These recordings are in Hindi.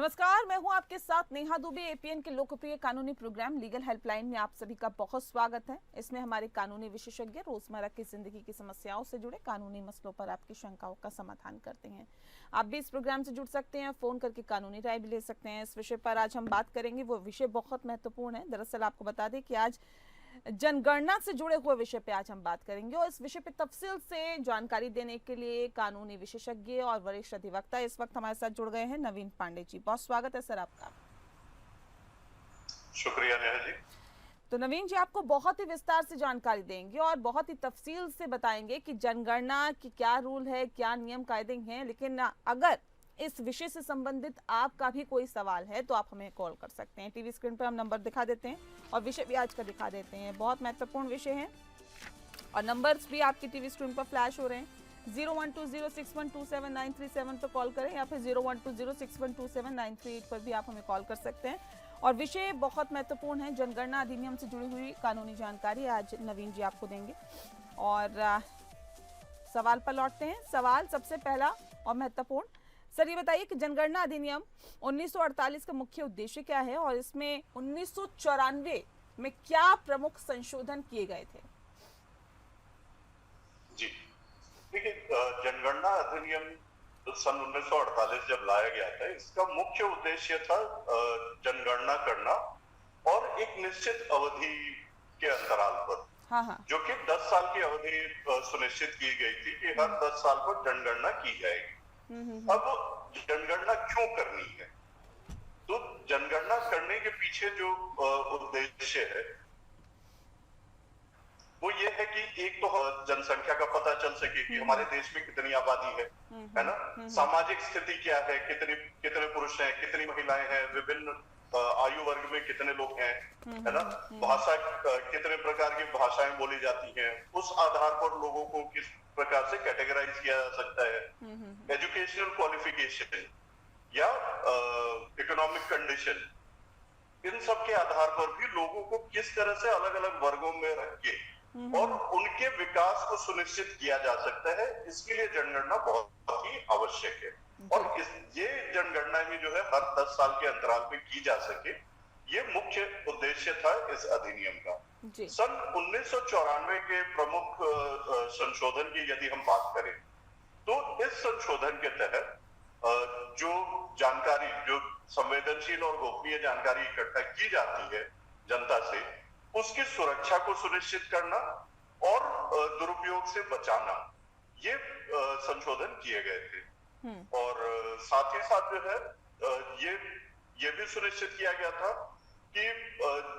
नमस्कार, मैं हूं आपके साथ नेहा दुबे। एपीएन के लोकप्रिय कानूनी प्रोग्राम लीगल हेल्पलाइन में आप सभी का बहुत स्वागत है। इसमें हमारे कानूनी विशेषज्ञ रोजमर्रा की जिंदगी की समस्याओं से जुड़े कानूनी मसलों पर आपकी शंकाओं का समाधान करते हैं। आप भी इस प्रोग्राम से जुड़ सकते हैं, फोन करके कानूनी राय भी ले सकते हैं। इस विषय पर आज हम बात करेंगे, वो विषय बहुत महत्वपूर्ण है। दरअसल आपको बता दें कि आज जनगणना से जुड़े हुए विषय पे आज हम बात करेंगे और इस विषय पे तफसील से जानकारी देने के लिए कानूनी विशेषज्ञ और वरिष्ठ अधिवक्ता इस वक्त हमारे साथ जुड़ गए हैं। नवीन पांडे जी, बहुत स्वागत है सर आपका। शुक्रिया नेहा जी। तो नवीन जी आपको बहुत ही विस्तार से जानकारी देंगे और बहुत ही तफसील से बताएंगे कि जनगणना की क्या रूल है, क्या नियम कायदे हैं। लेकिन अगर इस विषय से संबंधित आपका भी कोई सवाल है तो आप हमें कॉल कर सकते हैं। टीवी स्क्रीन पर हम नंबर दिखा देते हैं और विषय भी आज का दिखा देते हैं। बहुत महत्वपूर्ण विषय है और नंबर्स भी आपकी टीवी स्क्रीन पर फ्लैश हो रहे हैं। 0120612793 पर कॉल करें या फिर 0120612793 पर भी आप हमें कॉल कर सकते हैं। और विषय बहुत महत्वपूर्ण है, जनगणना अधिनियम से जुड़ी हुई कानूनी जानकारी आज नवीन जी आपको देंगे। और सवाल पर लौटते हैं। सवाल सबसे पहला और महत्वपूर्ण, सर ये बताइए कि जनगणना अधिनियम 1948 का मुख्य उद्देश्य क्या है और इसमें 1994 में क्या प्रमुख संशोधन किए गए थे? जी देखिए, जनगणना अधिनियम सन 1948 जब लाया गया था, इसका मुख्य उद्देश्य था जनगणना करना और एक निश्चित अवधि के अंतराल पर, जो कि 10 साल की अवधि सुनिश्चित की गई थी कि हर 10 साल पर जनगणना की जाएगी। अब जनगणना क्यों करनी है? तो जनगणना करने के पीछे जो उद्देश्य है वो ये है कि एक तो जनसंख्या का पता चल सके कि हमारे देश में कितनी आबादी है ना, सामाजिक स्थिति क्या है, कितने पुरुष हैं, कितनी महिलाएं हैं, विभिन्न आयु वर्ग में कितने लोग हैं, है ना, भाषा कितने प्रकार की भाषाएं बोली जाती हैं, उस आधार पर लोगों को किस प्रकार से कैटेगराइज किया जा सकता है, एजुकेशनल क्वालिफिकेशन या इकोनॉमिक कंडीशन, इन सब के आधार पर भी लोगों को किस तरह से अलग अलग वर्गों में रख के और उनके विकास को सुनिश्चित किया जा सकता है, इसके लिए जनगणना बहुत ही आवश्यक है। और ये जनगणना भी जो है हर 10 साल के अंतराल पे की जा सके, ये मुख्य उद्देश्य था इस अधिनियम का। सन 1994 के प्रमुख संशोधन की यदि हम बात करें तो इस संशोधन के तहत जो जानकारी, जो संवेदनशील और गोपनीय जानकारी इकट्ठा की जाती है जनता से, उसकी सुरक्षा को सुनिश्चित करना और दुरुपयोग से बचाना, ये संशोधन किए गए थे। और साथ ही साथ जो है ये भी सुनिश्चित किया गया था कि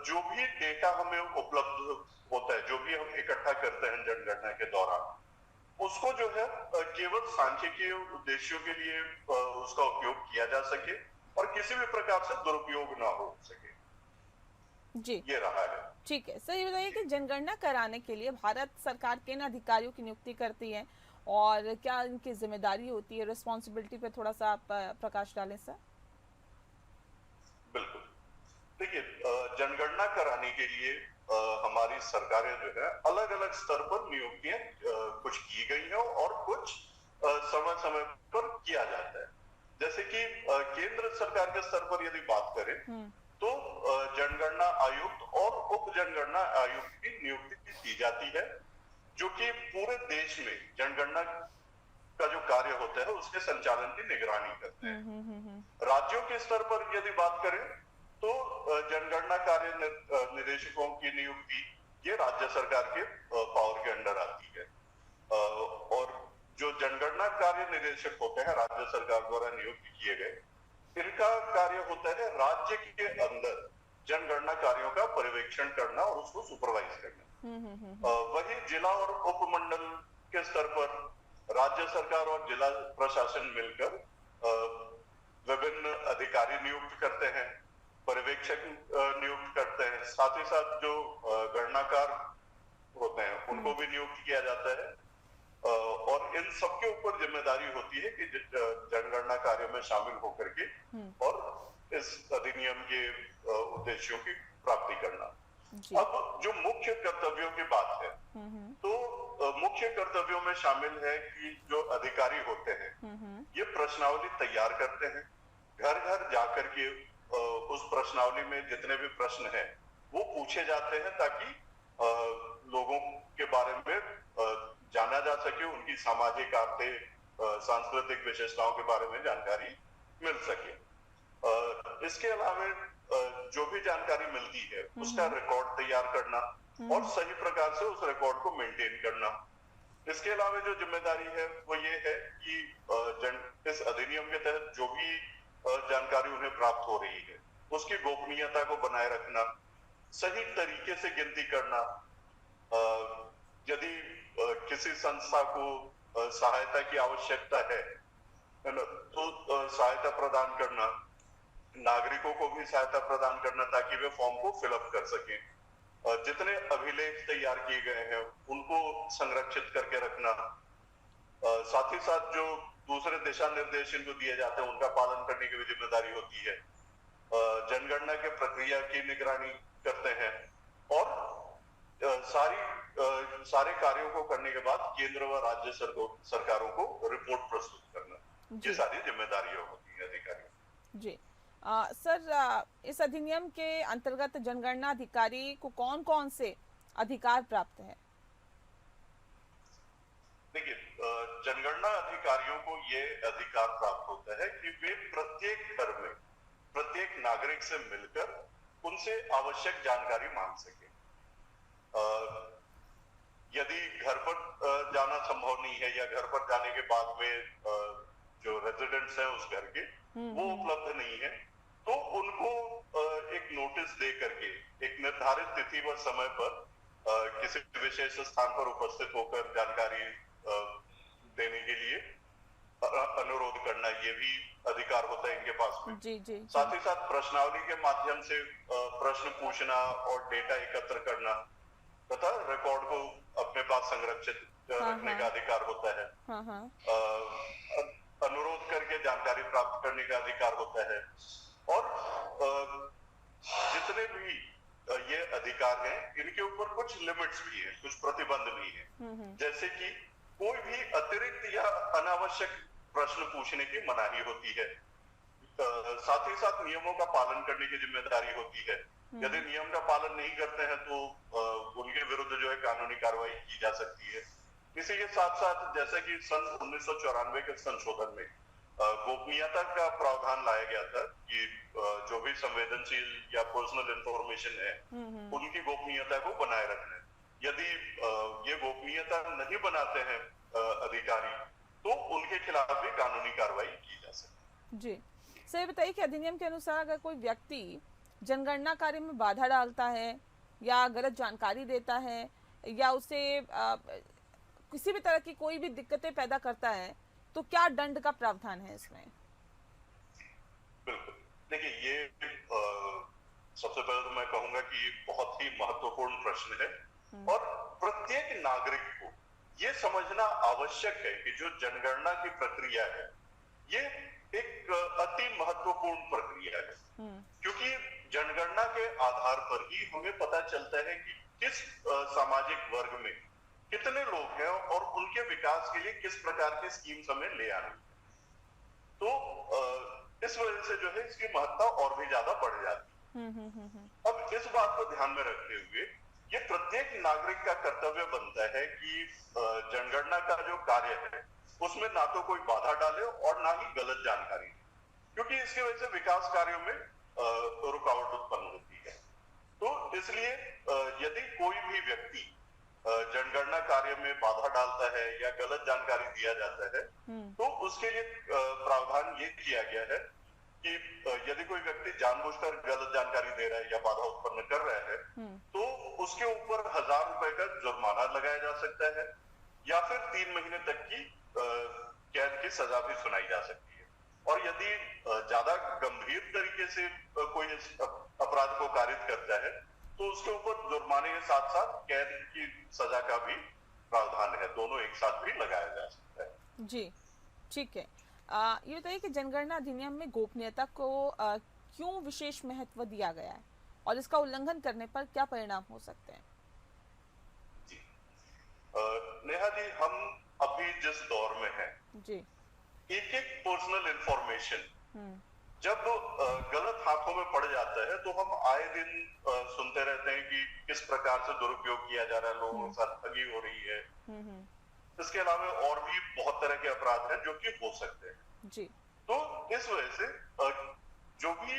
जो भी डेटा हमें उपलब्ध होता है, जो भी हम इकट्ठा करते हैं जनगणना के दौरान, उसको जो है केवल सांख्यिकीय उद्देश्यों के लिए उसका उपयोग किया जा सके और किसी भी प्रकार से दुरुपयोग ना हो सके। जी, ये रहा है। ठीक है सर, ये बताइए कि जनगणना कराने के लिए भारत सरकार किन अधिकारियों की नियुक्ति करती है और क्या इनकी जिम्मेदारी होती है, रिस्पॉन्सिबिलिटी पे थोड़ा सा आप प्रकाश डालें सर। बिल्कुल, देखिए, जनगणना कराने के लिए हमारी सरकारें जो है अलग अलग स्तर पर नियुक्तियां कुछ की गई हैं और कुछ समय समय पर किया जाता है। जैसे कि केंद्र सरकार के स्तर पर यदि बात करें तो जनगणना आयुक्त और उप जनगणना आयुक्त की नियुक्ति की जाती है, जो कि पूरे देश में जनगणना का जो कार्य होता है उसके संचालन की निगरानी करते हैं। राज्यों के स्तर पर यदि बात करें तो जनगणना कार्य निदेशकों की नियुक्ति ये राज्य सरकार के पावर के अंडर आती है। और जो जनगणना कार्य निदेशक होते हैं राज्य सरकार द्वारा नियुक्त किए गए, इनका कार्य होता है राज्य के अंदर जनगणना कार्यों का पर्यवेक्षण करना और उसको सुपरवाइज करना। वही जिला और उपमंडल के स्तर पर राज्य सरकार और जिला प्रशासन मिलकर विभिन्न अधिकारी नियुक्त करते हैं, पर्यवेक्षक नियुक्त करते हैं, साथ ही साथ जो गणनाकार होते हैं उनको भी नियुक्त किया जाता है। और इन सबके ऊपर जिम्मेदारी होती है कि जनगणना कार्य में शामिल होकर के और इस अधिनियम के उद्देश्यों की प्राप्ति करना। अब जो मुख्य कर्तव्यों की बात है तो मुख्य कर्तव्यों में शामिल है कि जो अधिकारी होते हैं ये प्रश्नावली तैयार करते हैं, घर घर जाकर के उस प्रश्नावली में जितने भी प्रश्न हैं वो पूछे जाते हैं, ताकि लोगों के बारे में जाना जा सके, उनकी सामाजिक, आर्थिक, सांस्कृतिक विशेषताओं के बारे में जानकारी मिल सके। इसके अलावा जो भी जानकारी मिलती है उसका रिकॉर्ड तैयार करना और सही प्रकार से उस रिकॉर्ड को मेंटेन करना। इसके अलावा जो जिम्मेदारी है वो ये है कि इस अधिनियम के तहत जो भी जानकारी उन्हें प्राप्त हो रही है उसकी गोपनीयता को बनाए रखना, सही तरीके से गिनती करना, यदि किसी संस्था को सहायता की आवश्यकता है ना, तो सहायता प्रदान करना, नागरिकों को भी सहायता प्रदान करना ताकि वे फॉर्म को फिलअप कर सकें। जितने अभिलेख तैयार किए गए हैं उनको संरक्षित करके रखना, साथ ही साथ जो दूसरे दिशा निर्देश इनको दिए जाते हैं उनका पालन करने की भी जिम्मेदारी होती है। जनगणना के प्रक्रिया की निगरानी करते हैं और सारे कार्यों को करने के बाद केंद्र व राज्य सरकारों को रिपोर्ट प्रस्तुत करना, ये सारी जिम्मेदारियां होती है अधिकारियों। जी सर, इस अधिनियम के अंतर्गत जनगणना अधिकारी को कौन कौन से अधिकार प्राप्त है? देखिए, जनगणना अधिकारियों को ये अधिकार प्राप्त होता है कि वे प्रत्येक घर में प्रत्येक नागरिक से मिलकर उनसे आवश्यक जानकारी मांग सके। यदि घर पर जाना संभव नहीं है या घर पर जाने के बाद में जो रेजिडेंट्स हैं उस घर के वो उपलब्ध नहीं है, तो उनको एक नोटिस दे करके एक निर्धारित तिथि व समय पर किसी विशेष स्थान पर उपस्थित होकर जानकारी देने के लिए अनुरोध करना, ये भी अधिकार होता है इनके पास में। जी। साथ ही साथ प्रश्नावली के माध्यम से प्रश्न पूछना और डेटा एकत्र करना तथा रिकॉर्ड को अपने पास संरक्षित रखने का अधिकार होता है। अनुरोध करके जानकारी प्राप्त करने का अधिकार होता है। और जितने भी ये अधिकार हैं इनके ऊपर कुछ लिमिट्स भी हैं, कुछ प्रतिबंध भी हैं, जैसे कि कोई भी अतिरिक्त या अनावश्यक प्रश्न पूछने की मनाही होती है। साथ ही साथ नियमों का पालन करने की जिम्मेदारी होती है। यदि नियम का पालन नहीं करते हैं तो उनके विरुद्ध जो है कानूनी कार्रवाई की जा सकती है। इसी के साथ साथ जैसा कि सन 1994 के संशोधन में गोपनीयता का प्रावधान लाया गया था कि जो भी संवेदनशील या पर्सनल इंफॉर्मेशन है उनकी गोपनीयता को बनाए रखना है। यदि ये गोपनीयता नहीं बनाते हैं अधिकारी तो उनके खिलाफ भी कानूनी कार्रवाई की जा सकती है। जी सर, बताइए कि अधिनियम के अनुसार अगर कोई व्यक्ति जनगणना कार्य में बाधा डालता है या गलत जानकारी देता है या उसे किसी भी तरह की कोई भी दिक्कतें पैदा करता है तो क्या दंड का प्रावधान है इसमें? बिल्कुल, देखिए ये सबसे पहले तो मैं कहूंगा कि ये बहुत ही महत्वपूर्ण प्रश्न है और प्रत्येक नागरिक को ये समझना आवश्यक है कि जो जनगणना की प्रक्रिया है ये एक अति महत्वपूर्ण प्रक्रिया है, क्योंकि जनगणना के आधार पर ही हमें पता चलता है कि किस सामाजिक वर्ग में कितने लोग हैं और उनके विकास के लिए किस प्रकार के स्कीम्स हमें ले आनी है। तो इस वजह से जो है इसकी महत्ता और भी ज्यादा बढ़ जाती है। अब इस बात को ध्यान में रखते हुए ये प्रत्येक नागरिक का कर्तव्य बनता है कि जनगणना का जो कार्य है उसमें ना तो कोई बाधा डाले और ना ही गलत जानकारी, क्योंकि इसकी वजह से विकास कार्यों में रुकावट उत्पन्न होती है। तो इसलिए यदि कोई भी व्यक्ति जनगणना कार्य में बाधा डालता है या गलत जानकारी दिया जाता है तो उसके लिए प्रावधान ये किया गया है कि यदि कोई व्यक्ति जानबूझकर गलत जानकारी दे रहा है या बाधा उत्पन्न कर रहा है तो उसके ऊपर 1000 रुपए का जुर्माना लगाया जा सकता है या फिर 3 महीने तक की कैद की सजा भी सुनाई जा सकती है। और यदि ज्यादा गंभीर तरीके से कोई अपराध को कारित करता है तो उसके ऊपर जुर्माने के साथ साथ कैद की सजा का भी प्रावधान है, दोनों एक साथ भी लगाया जा सकता है। जी ठीक है। ये बताइए कि जनगणना अधिनियम में गोपनीयता को क्यों विशेष महत्व दिया गया है और इसका उल्लंघन करने पर क्या परिणाम हो सकते हैं? जी नेहा जी, हम अभी जिस दौर में हैं जी, एक पर्सनल इंफॉर्मेशन जब गलत हाथों में पड़ जाता है तो हम आए दिन सुनते रहते हैं कि किस प्रकार से दुरुपयोग किया जा रहा है, लोगों के साथ ठगी हो रही है। इसके अलावा और भी बहुत तरह के अपराध हैं जो कि हो सकते हैं जी। तो इस वजह से जो भी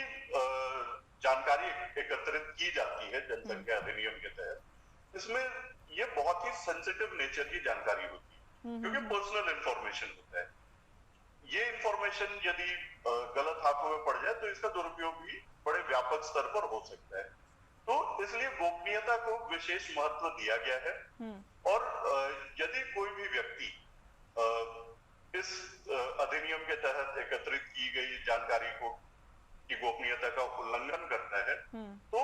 जानकारी एकत्रित की जाती है जनसंख्या अधिनियम के तहत, इसमें ये बहुत ही सेंसिटिव नेचर की जानकारी होती है क्योंकि पर्सनल इंफॉर्मेशन होता है। ये इंफॉर्मेशन यदि गलत हाथों में पड़ जाए तो इसका दुरुपयोग भी बड़े व्यापक स्तर पर हो सकता है। तो इसलिए गोपनीयता को विशेष महत्व दिया गया है और यदि कोई भी व्यक्ति इस अधिनियम के तहत एकत्रित की गई जानकारी को की गोपनीयता का उल्लंघन करता है तो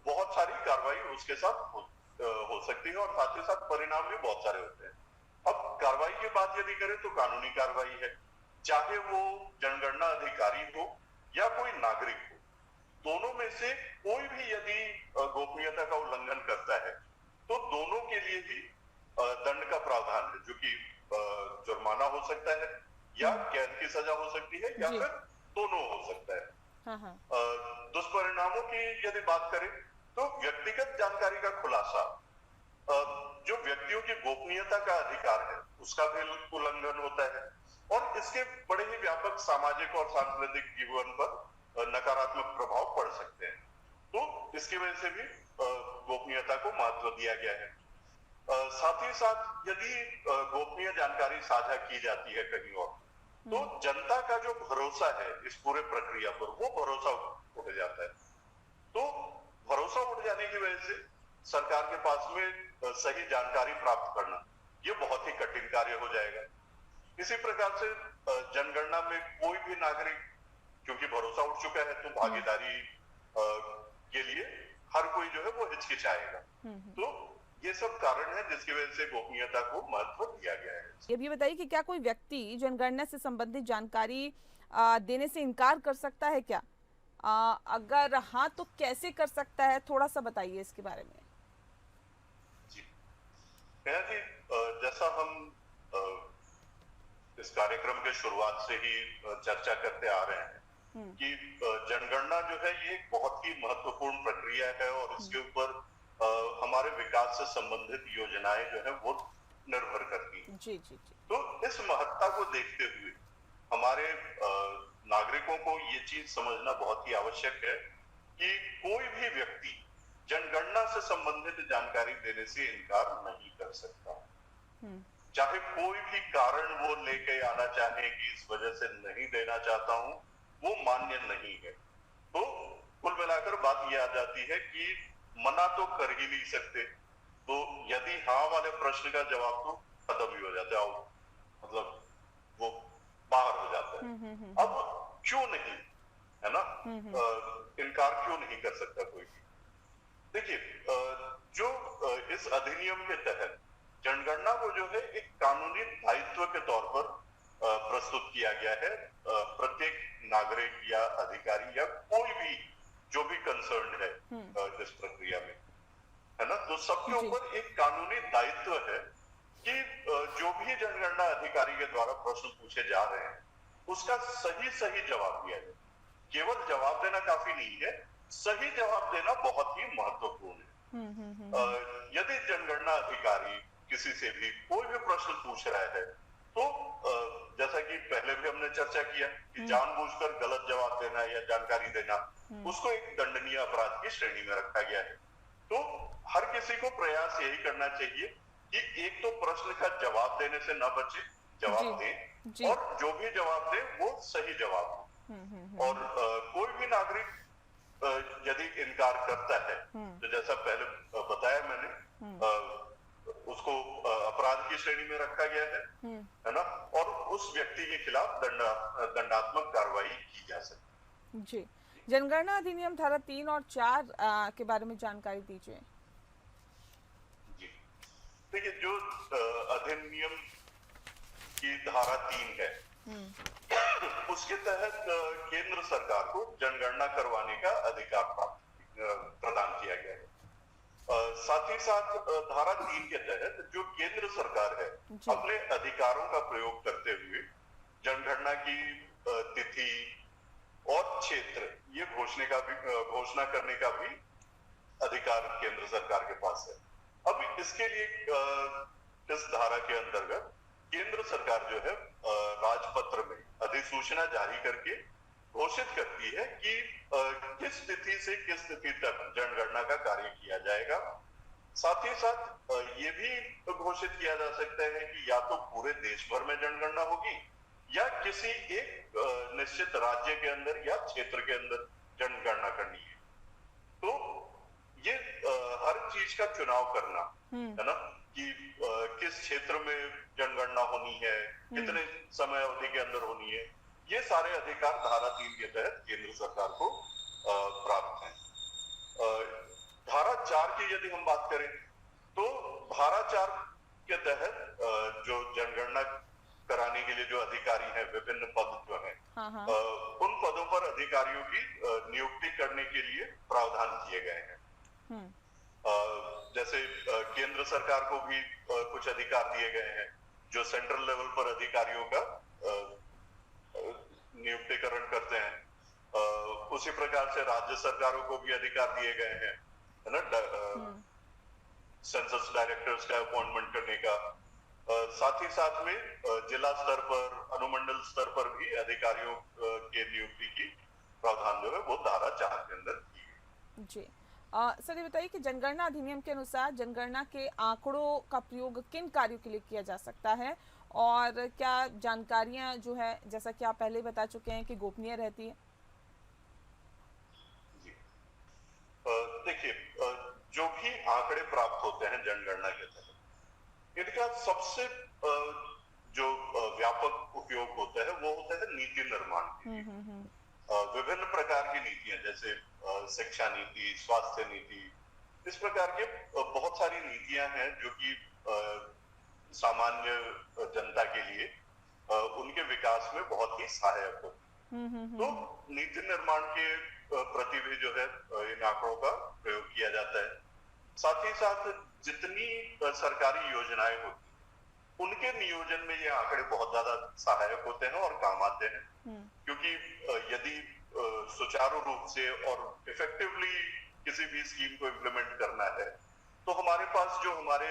बहुत सारी कार्रवाई उसके साथ हो सकती है और साथ ही साथ परिणाम भी बहुत सारे होते हैं। अब कार्रवाई की बात यदि करें तो कानूनी कार्रवाई है, चाहे वो जनगणना अधिकारी हो या कोई नागरिक हो, दोनों में से कोई भी यदि गोपनीयता का उल्लंघन करता है तो दोनों के लिए ही दंड का प्रावधान है, जो कि जुर्माना हो सकता है या कैद की सजा हो सकती है या फिर दोनों हो सकता है। दुष्परिणामों की यदि बात करें तो व्यक्तिगत जानकारी का खुलासा, जो व्यक्तियों की गोपनीयता का अधिकार है उसका भी उल्लंघन होता है और इसके बड़े ही व्यापक सामाजिक और सांस्कृतिक जीवन पर नकारात्मक प्रभाव पड़ सकते हैं। तो इसकी वजह से भी गोपनीयता को महत्व दिया गया है। साथ ही साथ यदि गोपनीय जानकारी साझा की जाती है कहीं और तो जनता का जो भरोसा है इस पूरे प्रक्रिया पर, वो भरोसा उठ जाता है। तो भरोसा उठ जाने की वजह से सरकार के पास में सही जानकारी प्राप्त करना ये बहुत ही कठिन कार्य हो जाएगा। इसी प्रकार से जनगणना में कोई भी नागरिक, क्योंकि भरोसा उठ चुका है, तो भागीदारी के लिए हर कोई जो है वो हिचकिचाएगा। तो ये सब कारण है जिसकी वजह से गोपनीयता को महत्व दिया गया है। ये भी बताइए कि क्या कोई व्यक्ति जनगणना से संबंधित जानकारी देने से इनकार कर सकता है क्या? अगर हाँ तो कैसे कर सकता है, थोड़ा सा बताइए इसके बारे में। जी, जैसा हम इस कार्यक्रम के शुरुआत से ही चर्चा करते आ रहे हैं कि जनगणना जो है ये बहुत ही महत्वपूर्ण प्रक्रिया है और इसके ऊपर हमारे विकास से संबंधित योजनाएं जो है वो निर्भर करती हैं। जी जी जी। तो इस महत्ता को देखते हुए हमारे नागरिकों को ये चीज समझना बहुत ही आवश्यक है कि कोई भी व्यक्ति जनगणना से संबंधित जानकारी देने से इनकार नहीं कर सकता, चाहे कोई भी कारण वो लेके आना चाहे कि इस वजह से नहीं देना चाहता हूं, वो मान्य नहीं है। तो कुल मिलाकर बात ये आ जाती है कि मना तो कर ही नहीं सकते, तो यदि हाँ वाले प्रश्न का जवाब तो खत्म ही हो जाता है, मतलब वो बाहर हो जाता है। अब क्यों नहीं, है ना, इनकार क्यों नहीं कर सकता कोई भी? देखिए, जो इस अधिनियम के तहत जनगणना को जो है एक कानूनी दायित्व के तौर पर प्रस्तुत किया गया है। प्रत्येक नागरिक या अधिकारी या कोई भी जो भी कंसर्न है इस प्रक्रिया में, है ना, तो सबके ऊपर एक कानूनी दायित्व है कि जो भी जनगणना अधिकारी के द्वारा प्रश्न पूछे जा रहे हैं उसका सही जवाब दिया जाए। केवल जवाब देना काफी नहीं है, सही जवाब देना बहुत ही महत्वपूर्ण है। यदि जनगणना अधिकारी किसी से भी कोई भी प्रश्न पूछ रहा है तो जैसा कि पहले भी हमने चर्चा किया कि जानबूझकर गलत जवाब देना या जानकारी देना उसको एक दंडनीय अपराध की श्रेणी में रखा गया है। तो हर किसी को प्रयास यही करना चाहिए कि एक तो प्रश्न का जवाब देने से न बचे, जवाब दें और जो भी जवाब दे वो सही जवाब हो। और कोई भी नागरिक यदि इनकार करता है तो जैसा पहले बताया मैंने, उसको अपराध की श्रेणी में रखा गया है ना, और उस व्यक्ति के खिलाफ दंडात्मक कार्रवाई की जा सकती है। जी, जनगणना अधिनियम धारा 3 और 4 के बारे में जानकारी दीजिए। जी, देखिए, जो अधिनियम की धारा 3 है उसके तहत केंद्र सरकार को जनगणना करवाने का अधिकार प्रदान किया गया है। साथ ही साथ धारा 3 के तहत जो केंद्र सरकार है अपने अधिकारों का प्रयोग करते हुए जनगणना की तिथि, और क्षेत्र ये घोषणा करने का भी अधिकार केंद्र सरकार के पास है। अब इसके लिए इस धारा के अंतर्गत केंद्र सरकार जो है राजपत्र में अधिसूचना जारी करके घोषित करती है कि किस तिथि से किस तिथि तक जनगणना का कार्य किया जाएगा। साथ ही साथ ये भी घोषित किया जा सकता है कि या तो पूरे देश भर में जनगणना होगी या किसी एक निश्चित राज्य के अंदर या क्षेत्र के अंदर जनगणना करनी है। तो ये हर चीज का चुनाव करना है ना, कि किस क्षेत्र में जनगणना होनी है, कितने समय अवधि के अंदर होनी है, ये सारे अधिकार धारा 3 के तहत केंद्र सरकार को प्राप्त हैं। धारा 4 की यदि हम बात करें तो धारा 4 के तहत जो जनगणना कराने के लिए जो अधिकारी हैं, विभिन्न पद जो हैं, उन पदों पर अधिकारियों की नियुक्ति करने के लिए प्रावधान किए गए हैं। जैसे केंद्र सरकार को भी कुछ अधिकार दिए गए हैं जो सेंट्रल लेवल पर अधिकारियों का नियुक्तिकरण करते हैं। उसी प्रकार से राज्य सरकारों को भी अधिकार दिए गए हैं, है ना, सेंसस डायरेक्टर्स का अपॉइंटमेंट करने का। साथ ही साथ में जिला स्तर पर, अनुमंडल स्तर पर भी अधिकारियों के नियुक्ति की प्रावधान जो है वो धारा 4 के अंदर की है। जी सर, ये बताइए कि जनगणना अधिनियम के अनुसार जनगणना के आंकड़ों का प्रयोग किन कार्यों के लिए किया जा सकता है और क्या जानकारियां जो है, जैसा कि आप पहले बता चुके हैं, कि गोपनीय रहती है? देखिए, जो भी आंकड़े प्राप्त होते हैं जनगणना के तहत, इनका सबसे जो व्यापक उपयोग होता है वो होता है नीति निर्माण के लिए। विभिन्न प्रकार की नीतियां, जैसे शिक्षा नीति, स्वास्थ्य नीति, इस प्रकार के बहुत सारी नीतियां हैं जो कि सामान्य जनता के लिए उनके विकास में बहुत ही सहायक होती। तो नीति निर्माण के प्रति भी जो है इन आंकड़ों का प्रयोग किया जाता है। साथ ही साथ जितनी सरकारी योजनाएं होती उनके नियोजन में ये आंकड़े बहुत ज्यादा सहायक होते हैं और काम आते हैं, क्योंकि यदि सुचारू रूप से और इफेक्टिवली किसी भी स्कीम को इम्प्लीमेंट करना है तो हमारे पास जो हमारे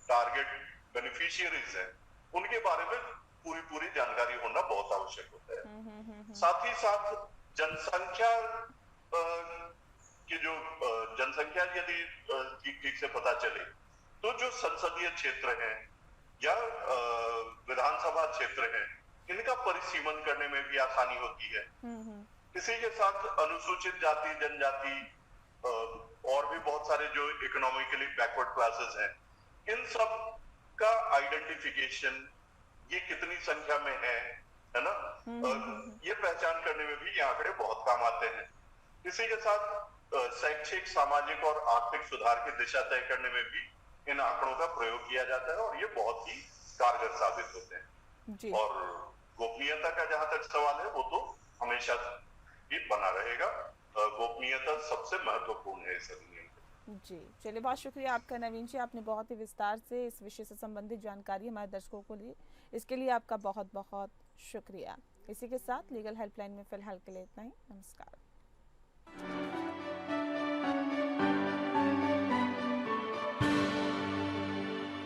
टारगेट बेनिफिशियरीज हैं उनके बारे में पूरी जानकारी होना बहुत आवश्यक होता है। साथ ही साथ जनसंख्या की जो जनसंख्या यदि ठीक से पता चले तो जो संसदीय क्षेत्र हैं या विधानसभा क्षेत्र हैं, इनका परिसीमन करने में भी आसानी होती है। इसी के साथ अनुसूचित जाति, जनजाति और भी बहुत सारे जो इकोनॉमिकली बैकवर्ड क्लासेस हैं, इन सब का आइडेंटिफिकेशन, ये कितनी संख्या में है ना, ये पहचान करने में भी ये आंकड़े बहुत काम आते हैं। इसी के साथ शैक्षिक, सामाजिक और आर्थिक सुधार की दिशा तय करने में भी इन आंकड़ों का प्रयोग किया जाता है और ये बहुत ही कारगर साबित होते हैं जी। और गोपनीयता का जहां तक सवाल है वो तो हमेशा ही बना रहेगा। गोपनीयता सबसे महत्वपूर्ण है इस अधिनियम। जी चलिए, बहुत शुक्रिया आपका नवीन जी, आपने बहुत ही विस्तार से इस विषय से संबंधित जानकारी हमारे दर्शकों को ली, इसके लिए आपका बहुत बहुत शुक्रिया। इसी के साथ लीगल हेल्पलाइन में फिलहाल के लिए इतना ही। नमस्कार।